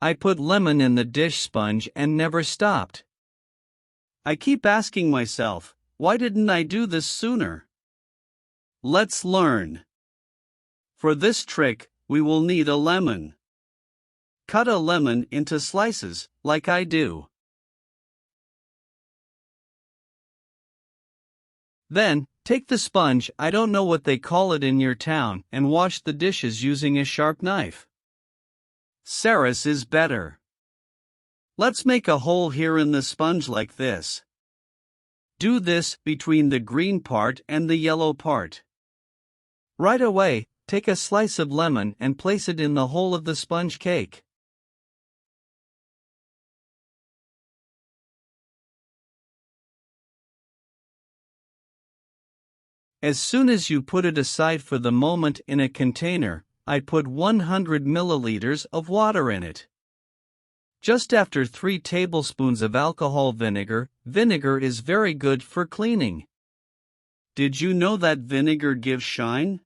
I put lemon in the dish sponge and never stopped. I keep asking myself, why didn't I do this sooner? Let's learn. For this trick, we will need a lemon. Cut a lemon into slices, like I do. Then, take the sponge, I don't know what they call it in your town, and wash the dishes using a sharp knife. Sarah's is better. Let's make a hole here in the sponge like this. Do this between the green part and the yellow part. Right away, take a slice of lemon and place it in the hole of the sponge cake. As soon as you put it aside for the moment in a container, I put 100 milliliters of water in it. Just after 3 tablespoons of alcohol vinegar. Vinegar is very good for cleaning. Did you know that vinegar gives shine?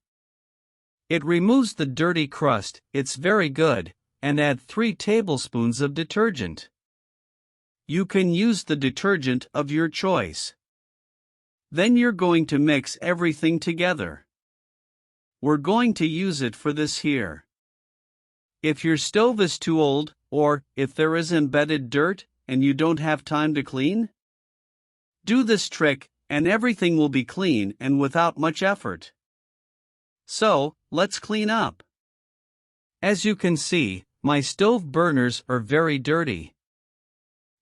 It removes the dirty crust, it's very good, and add 3 tablespoons of detergent. You can use the detergent of your choice. Then you're going to mix everything together. We're going to use it for this here. If your stove is too old, or if there is embedded dirt and you don't have time to clean, do this trick and everything will be clean and without much effort. So, let's clean up. As you can see, my stove burners are very dirty.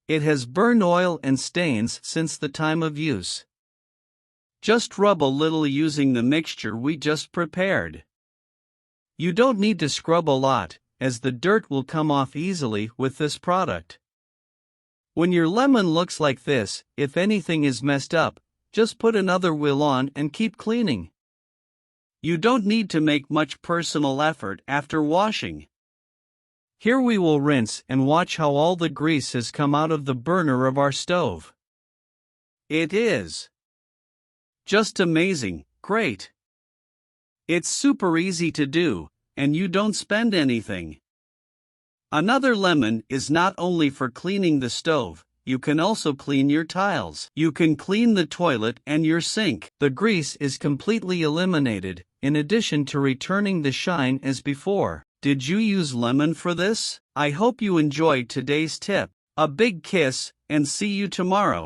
It has burned oil and stains since the time of use. Just rub a little using the mixture we just prepared. You don't need to scrub a lot, as the dirt will come off easily with this product. When your lemon looks like this, if anything is messed up, just put another wheel on and keep cleaning. You don't need to make much personal effort after washing. Here we will rinse and watch how all the grease has come out of the burner of our stove. It is just amazing, great. It's super easy to do, and you don't spend anything. Another lemon is not only for cleaning the stove, you can also clean your tiles. You can clean the toilet and your sink. The grease is completely eliminated, in addition to returning the shine as before. Did you use lemon for this? I hope you enjoyed today's tip. A big kiss, and see you tomorrow.